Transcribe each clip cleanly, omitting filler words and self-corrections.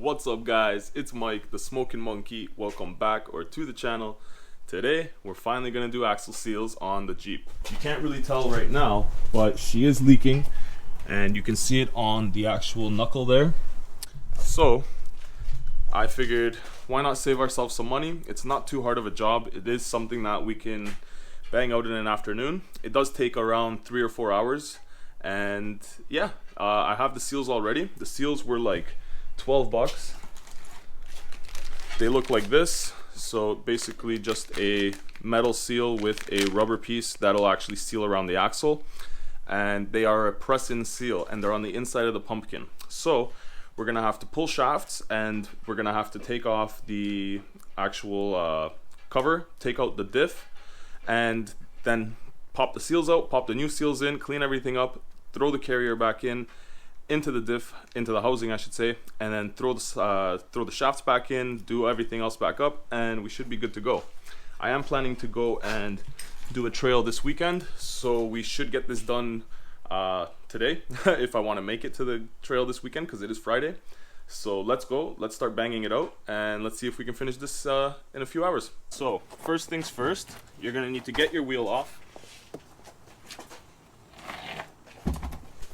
What's up guys, it's Mike, the Smokin Monkey. Welcome back or to the channel. Today we're finally going to do axle seals on the Jeep. You can't really tell right now, but she is leaking and you can see it on the actual knuckle there. So I figured why not save ourselves some money. It's not too hard of a job. It is something that we can bang out in an afternoon. It does take around 3 or 4 hours, and yeah, I have the seals already. The seals were like 12 bucks. They look like this. So basically just a metal seal with a rubber piece that'll actually seal around the axle, and they are a press-in seal and they're on the inside of the pumpkin. So we're gonna have to pull shafts and we're gonna have to take off the actual cover, take out the diff, and then pop the seals out, pop the new seals in, clean everything up, throw the carrier back in, into the diff, into the housing I should say, and then throw the shafts back in, do everything else back up, and we should be good to go. I am planning to go and do a trail this weekend, so we should get this done today if I want to make it to the trail this weekend, because it is Friday. So let's go, let's start banging it out, and let's see if we can finish this in a few hours. So first things first, you're going to need to get your wheel off.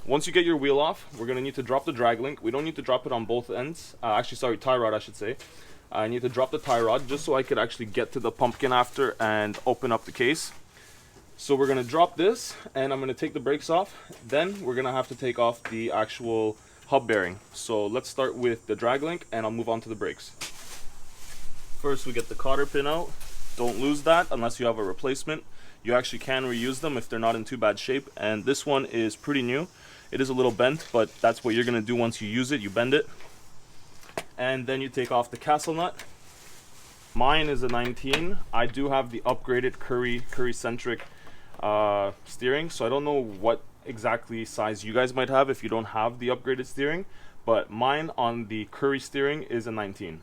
Once you get your wheel off, we're going to need to drop the drag link. We don't need to drop it on both ends. Tie rod I should say. I need to drop the tie rod just so I could actually get to the pumpkin after and open up the case. So we're going to drop this, and I'm going to take the brakes off. Then we're going to have to take off the actual hub bearing. So let's start with the drag link and I'll move on to the brakes. First we get the cotter pin out. Don't lose that unless you have a replacement. You actually can reuse them if they're not in too bad shape, and this one is pretty new. It is a little bent, but that's what you're going to do once you use it. You bend it, and then you take off the castle nut. Mine is a 19. I do have the upgraded Curry-centric steering, so I don't know what exactly size you guys might have if you don't have the upgraded steering, but mine on the Curry steering is a 19.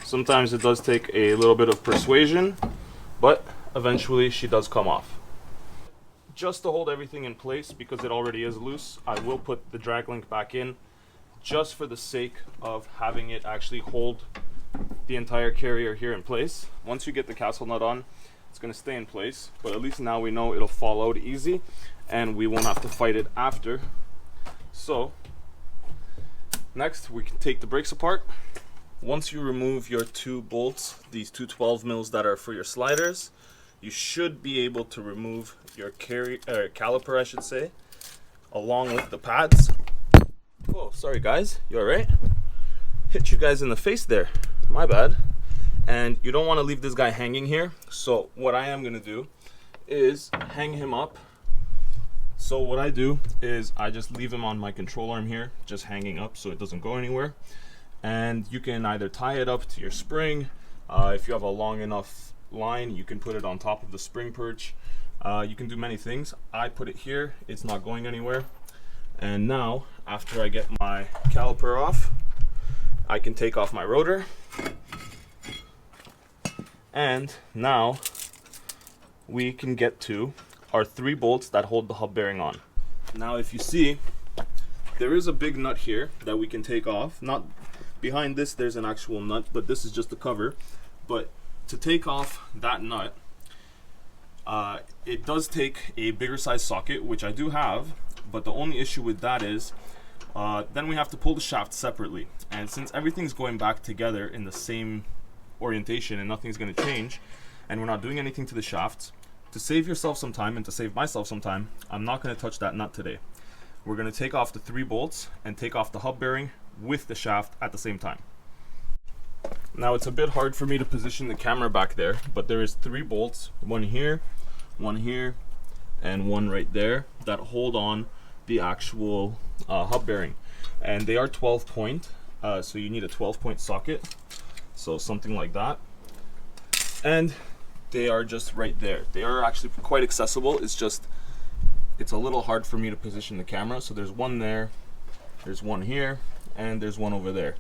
Sometimes it does take a little bit of persuasion, but eventually she does come off. Just to hold everything in place, because it already is loose, I will put the drag link back in just for the sake of having it actually hold the entire carrier here in place. Once you get the castle nut on, it's going to stay in place, but at least now we know it'll fall out easy and we won't have to fight it after. So next we can take the brakes apart. Once you remove your two bolts, these two 12 mils that are for your sliders, you should be able to remove your caliper I should say, along with the pads. Oh, sorry guys, you alright? Hit you guys in the face there, my bad. And you don't want to leave this guy hanging here, so what I am going to do is hang him up. So what I do is I just leave him on my control arm here, just hanging up so it doesn't go anywhere. And you can either tie it up to your spring. If you have a long enough line, you can put it on top of the spring perch. You can do many things. I put it here, it's not going anywhere. And now, after I get my caliper off, I can take off my rotor. And now we can get to our 3 bolts that hold the hub bearing on. Now if you see, there is a big nut here that we can take off. Not behind this there's an actual nut, but this is just the cover. But to take off that nut, it does take a bigger size socket, which I do have, but the only issue with that is then we have to pull the shaft separately, and since everything's going back together in the same orientation and nothing's going to change, and we're not doing anything to the shafts, to save yourself some time and to save myself some time, I'm not going to touch that nut today. We're going to take off the 3 bolts and take off the hub bearing with the shaft at the same time. Now it's a bit hard for me to position the camera back there, but there is 3 bolts, one here, and one right there, that hold on the actual hub bearing, and they are 12 point, so you need a 12 point socket, so something like that, and they are just right there. They are actually quite accessible. It's a little hard for me to position the camera. So there's one there, there's one here, and there's one over there.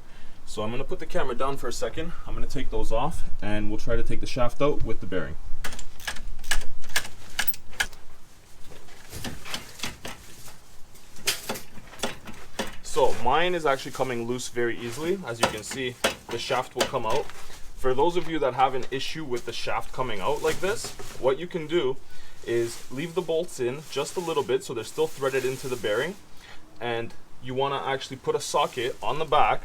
So I'm going to put the camera down for a second. I'm going to take those off and we'll try to take the shaft out with the bearing. So mine is actually coming loose very easily. As you can see, the shaft will come out. For those of you that have an issue with the shaft coming out like this, what you can do is leave the bolts in just a little bit so they're still threaded into the bearing, and you want to actually put a socket on the back,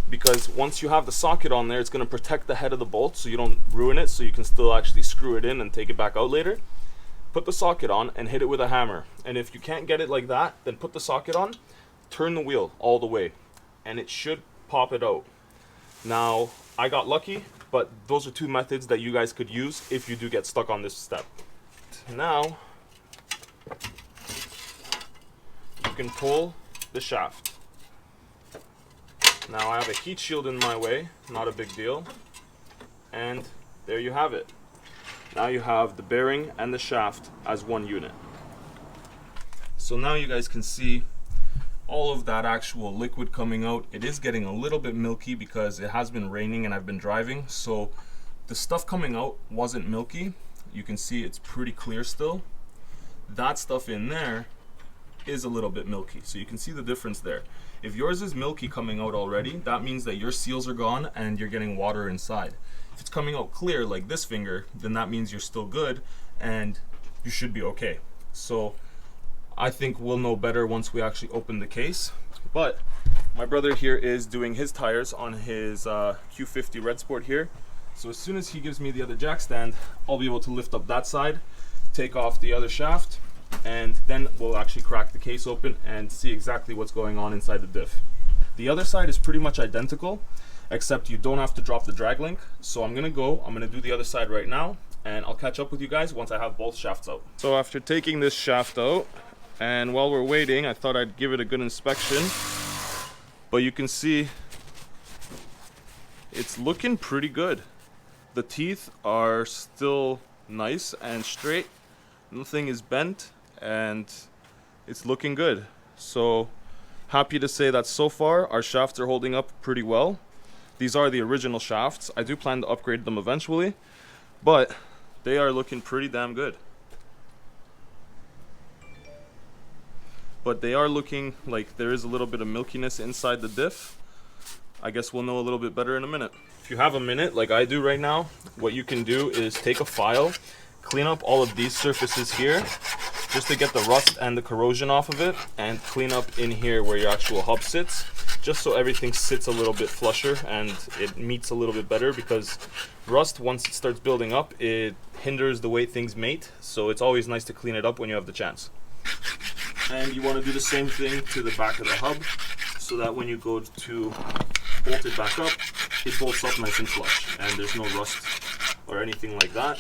because once you have the socket on there, it's going to protect the head of the bolt so you don't ruin it, so you can still actually screw it in and take it back out later. Put the socket on and hit it with a hammer, and if you can't get it like that, then put the socket on, turn the wheel all the way, and it should pop it out. Now, I got lucky, but those are two methods that you guys could use if you do get stuck on this step. Now, you can pull the shaft. Now I have a heat shield in my way, not a big deal. And there you have it. Now you have the bearing and the shaft as one unit. So now you guys can see all of that actual liquid coming out. It is getting a little bit milky because it has been raining and I've been driving. So the stuff coming out wasn't milky. You can see it's pretty clear still. That stuff in there is a little bit milky. So you can see the difference there. If yours is milky coming out already, that means that your seals are gone and you're getting water inside. If it's coming out clear like this finger, then that means you're still good and you should be okay. So I think we'll know better once we actually open the case. But my brother here is doing his tires on his Q50 Red Sport here. So as soon as he gives me the other jack stand, I'll be able to lift up that side, take off the other shaft, and then we'll actually crack the case open and see exactly what's going on inside the diff. The other side is pretty much identical, except you don't have to drop the drag link. So I'm gonna do the other side right now, and I'll catch up with you guys once I have both shafts out. So after taking this shaft out, and while we're waiting, I thought I'd give it a good inspection, but you can see it's looking pretty good. The teeth are still nice and straight, nothing is bent, and it's looking good. So happy to say that so far our shafts are holding up pretty well. These are the original shafts. I do plan to upgrade them eventually, but they are looking pretty damn good. But they are looking like there is a little bit of milkiness inside the diff. I guess we'll know a little bit better in a minute. If you have a minute, like I do right now, what you can do is take a file, clean up all of these surfaces here, just to get the rust and the corrosion off of it, and clean up in here where your actual hub sits, just so everything sits a little bit flusher and it meets a little bit better, because rust, once it starts building up, it hinders the way things mate. So it's always nice to clean it up when you have the chance. And you want to do the same thing to the back of the hub, so that when you go to bolt it back up, it bolts up nice and flush and there's no rust or anything like that.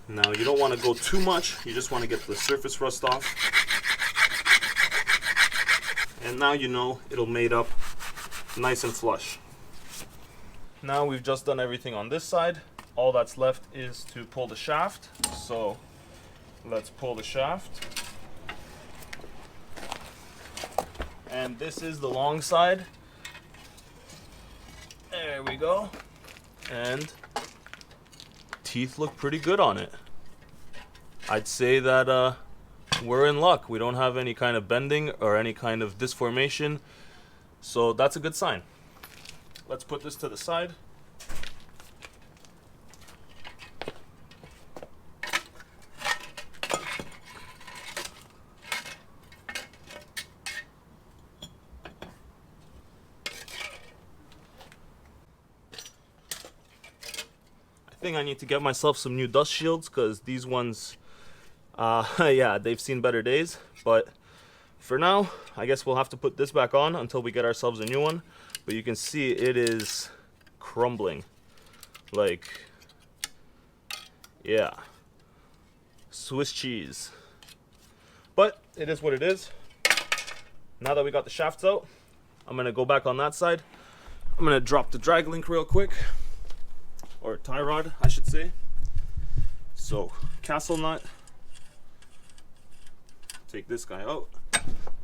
Now you don't want to go too much, you just want to get the surface rust off. And now you know it'll mate up nice and flush. Now we've just done everything on this side. All that's left is to pull the shaft. So let's pull the shaft. And this is the long side. There we go. And teeth look pretty good on it. I'd say that we're in luck. We don't have any kind of bending or any kind of disformation, so that's a good sign. Let's put this to the side. I think I need to get myself some new dust shields, because these ones, yeah, they've seen better days. But for now, I guess we'll have to put this back on until we get ourselves a new one. But you can see it is crumbling. Like, yeah, Swiss cheese. But it is what it is. Now that we got the shafts out, I'm gonna go back on that side. I'm gonna drop the drag link real quick. Or tie rod, I should say. So, castle nut. Take this guy out.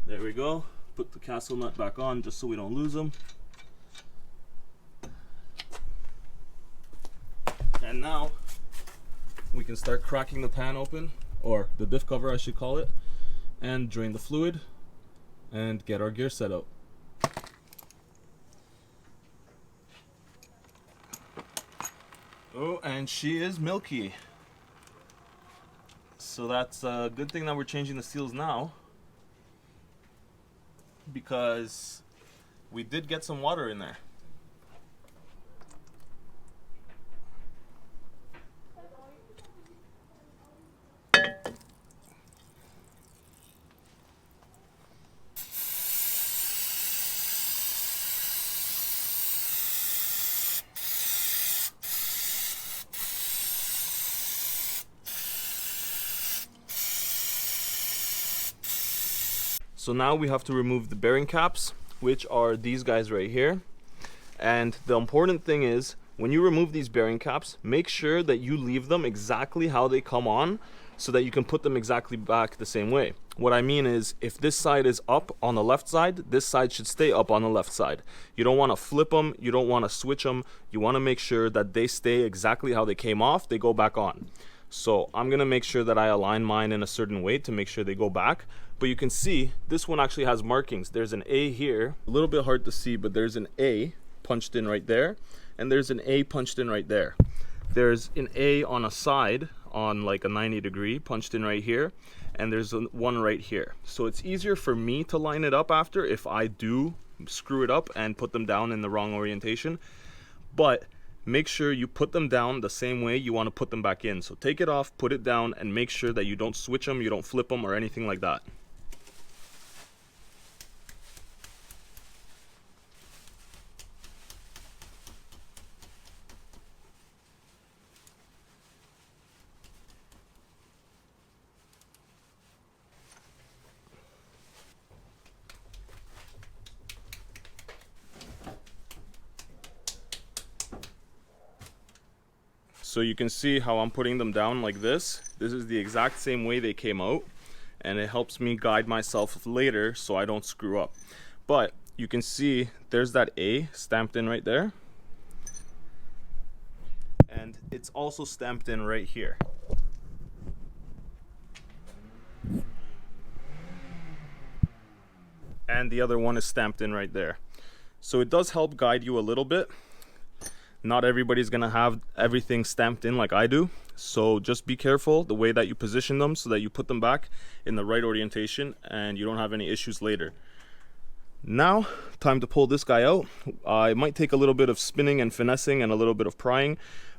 There we go. Put the castle nut back on just so we don't lose them. And now we can start cracking the pan open, or the diff cover I should call it, and drain the fluid and get our gear set out. Oh, and she is milky. So that's a good thing that we're changing the seals now, because we did get some water in there. So now we have to remove the bearing caps, which are these guys right here. And the important thing is, when you remove these bearing caps, make sure that you leave them exactly how they come on, so that you can put them exactly back the same way. What I mean is, if this side is up on the left side, this side should stay up on the left side. You don't want to flip them, you don't want to switch them, you want to make sure that they stay exactly how they came off, they go back on. So I'm gonna make sure that I align mine in a certain way to make sure they go back. But you can see this one actually has markings. There's an A here, a little bit hard to see, but there's an A punched in right there, and there's an A punched in right there. There's an A on a side on like a 90 degree punched in right here, and there's one right here. So it's easier for me to line it up after if I do screw it up and put them down in the wrong orientation. But make sure you put them down the same way you want to put them back in. So take it off, put it down, and make sure that you don't switch them, you don't flip them or anything like that. So you can see how I'm putting them down like this. This is the exact same way they came out, and it helps me guide myself later so I don't screw up. But you can see there's that A stamped in right there, and it's also stamped in right here. And the other one is stamped in right there. So it does help guide you a little bit. Not everybody's gonna have everything stamped in like I do, so just be careful the way that you position them so that you put them back in the right orientation and you don't have any issues later. Now, time to pull this guy out. It might take a little bit of spinning and finessing and a little bit of prying,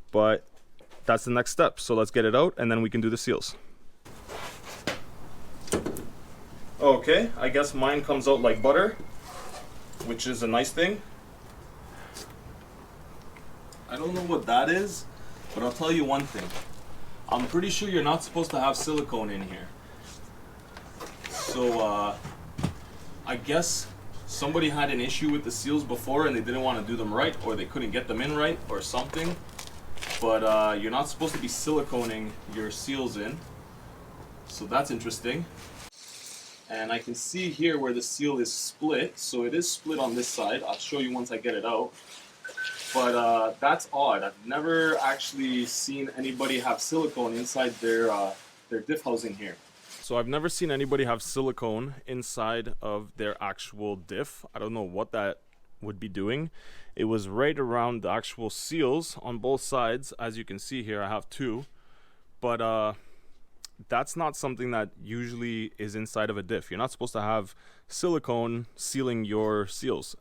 but that's the next step. So let's get it out and then we can do the seals. Okay, I guess mine comes out like butter, which is a nice thing. I don't know what that is, but I'll tell you one thing. I'm pretty sure you're not supposed to have silicone in here. So I guess somebody had an issue with the seals before and they didn't want to do them right, or they couldn't get them in right or something. But you're not supposed to be siliconing your seals in. So that's interesting. And I can see here where the seal is split. So it is split on this side. I'll show you once I get it out. But that's odd. I've never actually seen anybody have silicone inside their diff housing here. So I've never seen anybody have silicone inside of their actual diff. I don't know what that would be doing. It was right around the actual seals on both sides. As you can see here, I have two. But that's not something that usually is inside of a diff. You're not supposed to have silicone sealing your seals.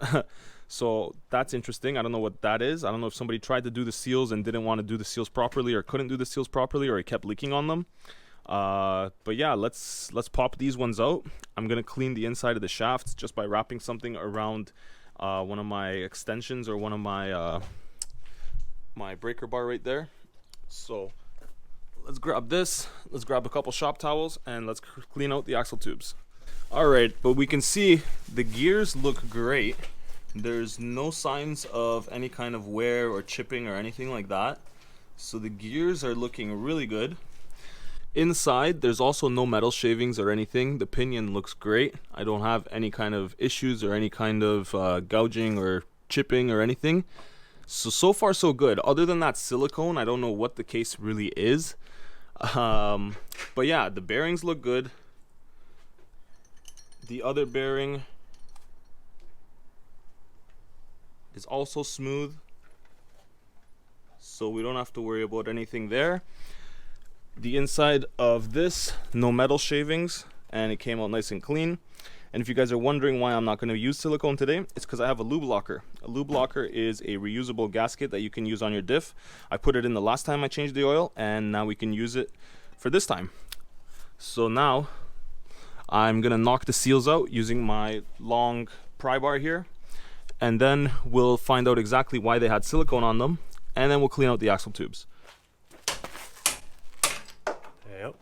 So that's interesting. I don't know what that is. I don't know if somebody tried to do the seals and didn't want to do the seals properly, or couldn't do the seals properly, or it kept leaking on them. But yeah, let's pop these ones out. I'm gonna clean the inside of the shafts just by wrapping something around one of my extensions or one of my my breaker bar right there. So let's grab this. Let's grab a couple shop towels and let's clean out the axle tubes. All right, but we can see the gears look great. There's no signs of any kind of wear or chipping or anything like that. So the gears are looking really good. Inside, there's also no metal shavings or anything. The pinion looks great. I don't have any kind of issues or any kind of gouging or chipping or anything. So far so good. Other than that silicone, I don't know what the case really is. But yeah, the bearings look good. The other bearing is also smooth. so we don't have to worry about anything there. The inside of this, no metal shavings, and it came out nice and clean. And if you guys are wondering why I'm not going to use silicone today, it's because I have a lube locker. A lube locker is a reusable gasket that you can use on your diff. I put it in the last time I changed the oil, and now we can use it for this time. So now I'm going to knock the seals out using my long pry bar here, and then we'll find out exactly why they had silicone on them, and then we'll clean out the axle tubes. Yep.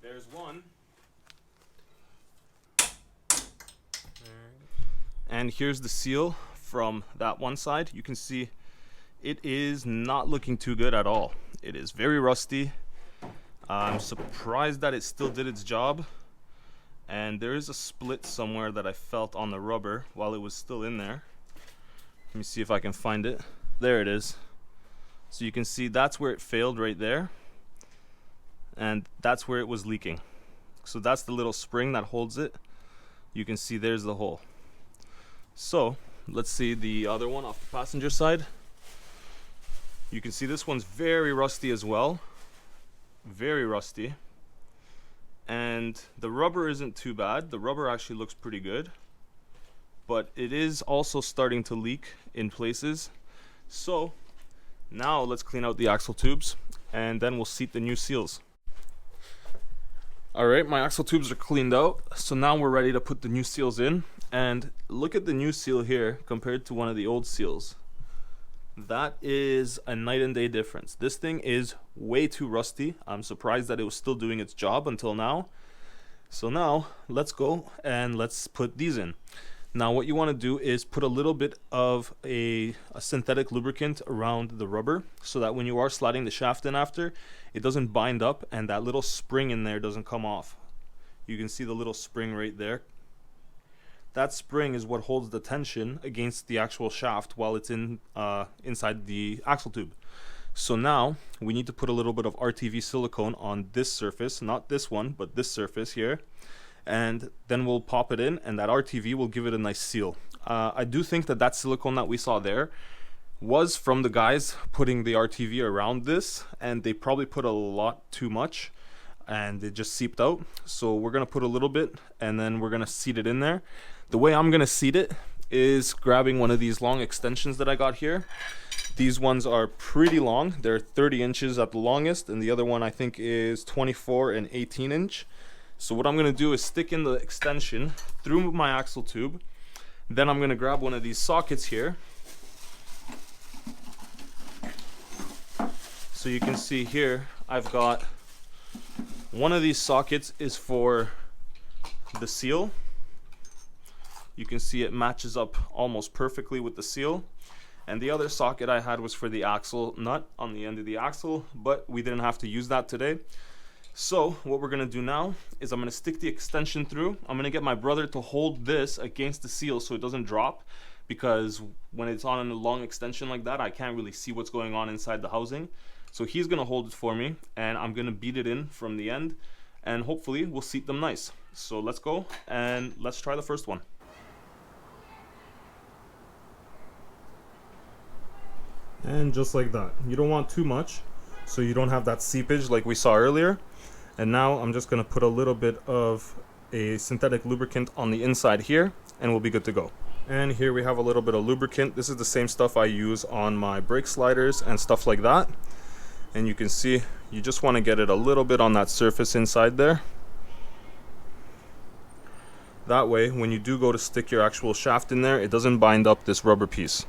There's one. And here's the seal from that one side. You can see it is not looking too good at all. It is very rusty. I'm surprised that it still did its job. And there is a split somewhere that I felt on the rubber while it was still in there. Let me see if I can find it. There it is. So you can see that's where it failed right there. And that's where it was leaking. So that's the little spring that holds it. You can see there's the hole. So let's see the other one off the passenger side. You can see this one's very rusty as well. Very rusty. And the rubber isn't too bad. The rubber actually looks pretty good. But it is also starting to leak in places. So now let's clean out the axle tubes, and then we'll seat the new seals. Alright, my axle tubes are cleaned out, so now we're ready to put the new seals in. And look at the new seal here compared to one of the old seals. That is a night and day difference. This thing is way too rusty. I'm surprised that it was still doing its job until now. So now let's go and let's put these in. Now what you want to do is put a little bit of a synthetic lubricant around the rubber, so that when you are sliding the shaft in after, it doesn't bind up and that little spring in there doesn't come off. You can see the little spring right there. That spring is what holds the tension against the actual shaft while it's inside the axle tube. So now we need to put a little bit of RTV silicone on this surface, not this one, but this surface here. And then we'll pop it in, and that RTV will give it a nice seal. I do think that that silicone that we saw there was from the guys putting the RTV around this, and they probably put a lot too much and it just seeped out. So we're gonna put a little bit, and then we're gonna seat it in there. The way I'm gonna seat it is grabbing one of these long extensions that I got here. These ones are pretty long. They're 30 inches at the longest, and the other one I think is 24 and 18 inch. So what I'm going to do is stick in the extension through my axle tube. Then I'm going to grab one of these sockets here. So you can see here, I've got one of these sockets is for the seal. You can see it matches up almost perfectly with the seal. And the other socket I had was for the axle nut on the end of the axle, but we didn't have to use that today. So what we're going to do now is I'm going to stick the extension through. I'm going to get my brother to hold this against the seal so it doesn't drop, because when it's on a long extension like that, I can't really see what's going on inside the housing. So he's going to hold it for me, and I'm going to beat it in from the end, and hopefully we'll seat them nice. So let's go and let's try the first one. And just like that. You don't want too much, so you don't have that seepage like we saw earlier. And now I'm just going to put a little bit of a synthetic lubricant on the inside here, and we'll be good to go. And here we have a little bit of lubricant. This is the same stuff I use on my brake sliders and stuff like that. And you can see you just want to get it a little bit on that surface inside there. That way, when you do go to stick your actual shaft in there, it doesn't bind up this rubber piece.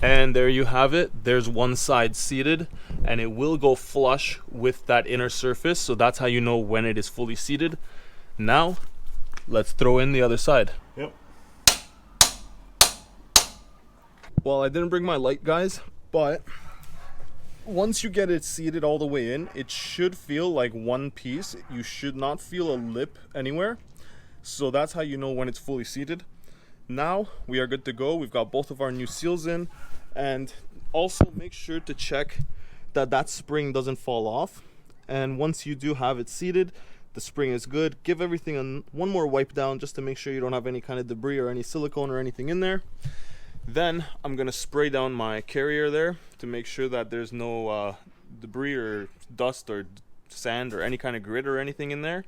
And there you have it. There's one side seated, and it will go flush with that inner surface, so that's how you know when it is fully seated. Now let's throw in the other side. Yep. Well, I didn't bring my light, guys, but once you get it seated all the way in, it should feel like one piece. You should not feel a lip anywhere. So that's how you know when it's fully seated. Now we are good to go. We've got both of our new seals in, and also make sure to check that that spring doesn't fall off. And once you do have it seated, the spring is good. Give everything one more wipe down just to make sure you don't have any kind of debris or any silicone or anything in there. Then I'm gonna spray down my carrier there to make sure that there's no debris or dust or sand or any kind of grit or anything in there,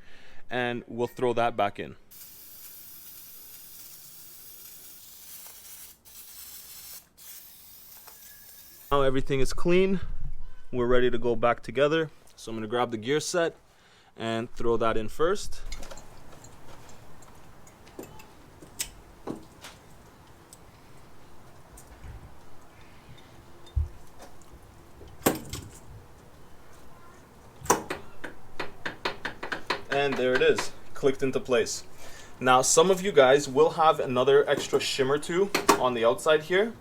and we'll throw that back in. Now everything is clean, we're ready to go back together. So I'm going to grab the gear set and throw that in first. And there it is, clicked into place. Now some of you guys will have another extra shimmer too on the outside here,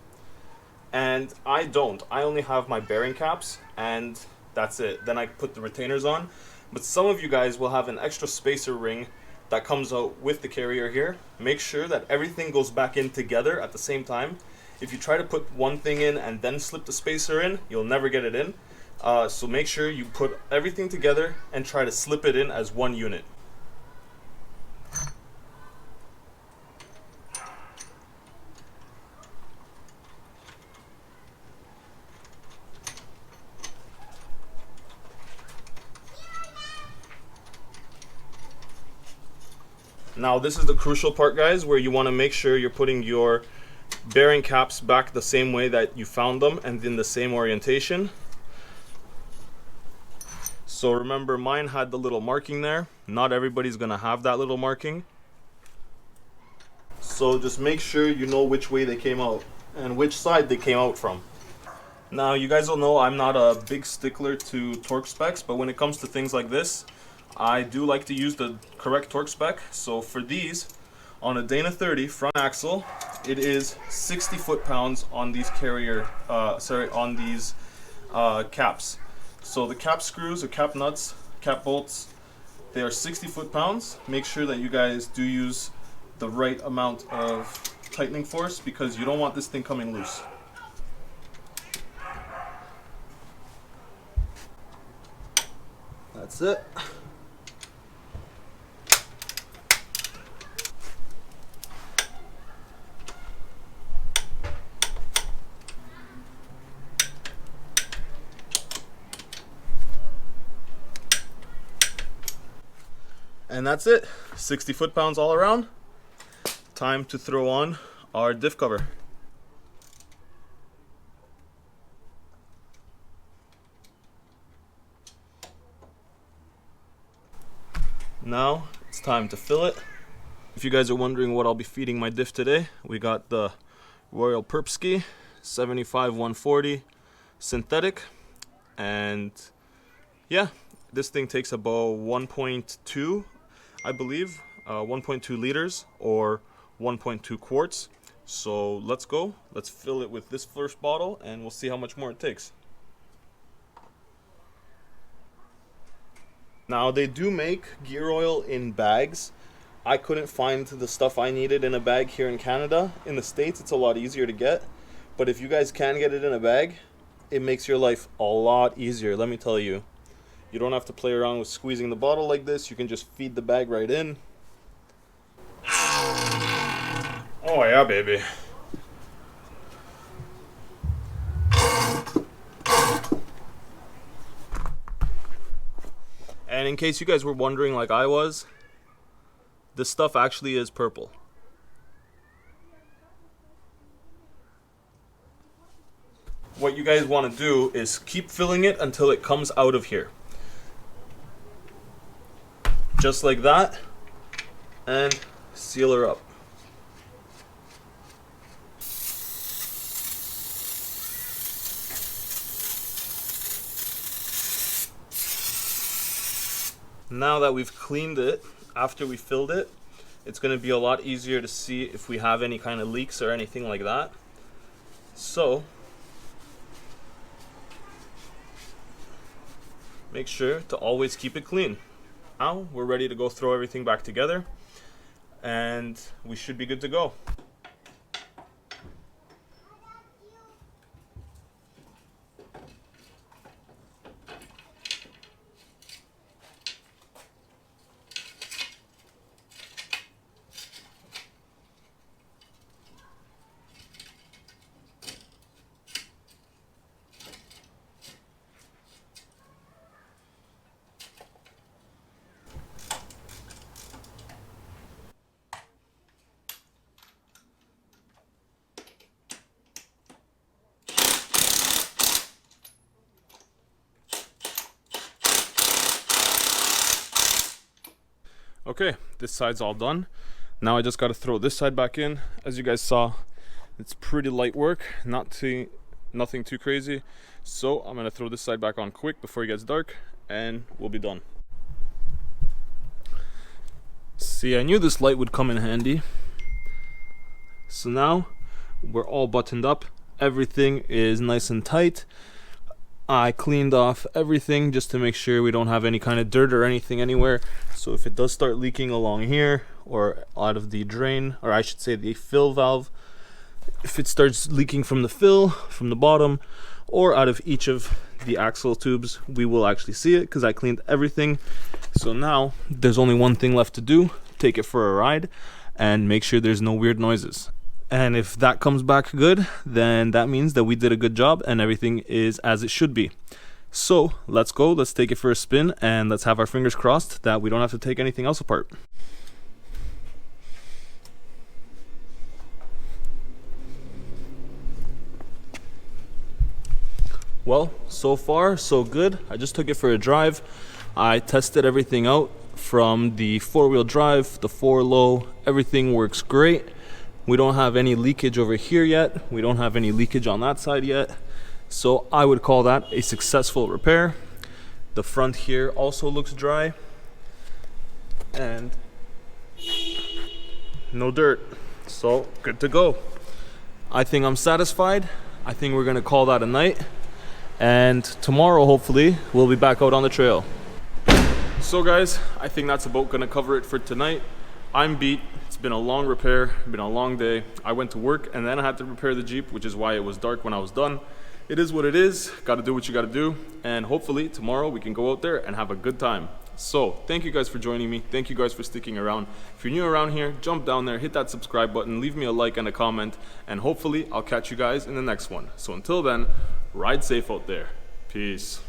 and I don't. I only have my bearing caps and that's it. Then I put the retainers on. But some of you guys will have an extra spacer ring that comes out with the carrier here. Make sure that everything goes back in together at the same time. If you try to put one thing in and then slip the spacer in, you'll never get it in. So make sure you put everything together and try to slip it in as one unit. Now this is the crucial part, guys, where you want to make sure you're putting your bearing caps back the same way that you found them and in the same orientation. So remember, mine had the little marking there. Not everybody's gonna have that little marking. So just make sure you know which way they came out and which side they came out from. Now you guys will know I'm not a big stickler to torque specs, but when it comes to things like this, I do like to use the correct torque spec. So for these, on a Dana 30 front axle, it is 60 foot-pounds on these caps. So the cap screws or cap nuts, cap bolts, they are 60 foot-pounds. Make sure that you guys do use the right amount of tightening force because you don't want this thing coming loose. That's it. And that's it, 60 foot-pounds all around. Time to throw on our diff cover. Now it's time to fill it. If you guys are wondering what I'll be feeding my diff today, we got the Royal Perpski 75-140 synthetic, and yeah, this thing takes about 1.2, I believe, 1.2 liters or 1.2 quarts. So let's go. Let's fill it with this first bottle and we'll see how much more it takes. Now they do make gear oil in bags. I couldn't find the stuff I needed in a bag here in Canada. In the States it's a lot easier to get, but if you guys can get it in a bag, it makes your life a lot easier, let me tell you. You don't have to play around with squeezing the bottle like this. You can just feed the bag right in. Oh yeah, baby. And in case you guys were wondering like I was, this stuff actually is purple. What you guys want to do is keep filling it until it comes out of here. Just like that, and seal her up. Now that we've cleaned it, after we filled it, it's going to be a lot easier to see if we have any kind of leaks or anything like that. So make sure to always keep it clean. Now we're ready to go throw everything back together and we should be good to go. Okay, this side's all done. Now I just got to throw this side back in. As you guys saw, it's pretty light work, nothing too crazy. So I'm gonna throw this side back on quick before it gets dark, and we'll be done. See, I knew this light would come in handy. So now we're all buttoned up. Everything is nice and tight. I cleaned off everything just to make sure we don't have any kind of dirt or anything anywhere. So if it does start leaking along here or out of the drain, or I should say the fill valve, if it starts leaking from the fill, from the bottom, or out of each of the axle tubes, we will actually see it because I cleaned everything. So now there's only one thing left to do: take it for a ride and make sure there's no weird noises. And if that comes back good, then that means that we did a good job and everything is as it should be. So let's go, let's take it for a spin, and let's have our fingers crossed that we don't have to take anything else apart. Well, so far so good. I just took it for a drive. I tested everything out from the four-wheel drive, the 4-low, everything works great. We don't have any leakage over here yet. We don't have any leakage on that side yet. So I would call that a successful repair. The front here also looks dry. And no dirt. So good to go. I think I'm satisfied. I think we're gonna call that a night. And tomorrow, hopefully, we'll be back out on the trail. So guys, I think that's about gonna cover it for tonight. I'm beat. It's been a long repair, been a long day. I went to work and then I had to repair the Jeep, which is why it was dark when I was done. It is what it is. Got to do what you got to do. And hopefully tomorrow we can go out there and have a good time. So thank you guys for joining me. Thank you guys for sticking around. If you're new around here, jump down there, hit that subscribe button, leave me a like and a comment, and hopefully I'll catch you guys in the next one. So until then, ride safe out there. Peace.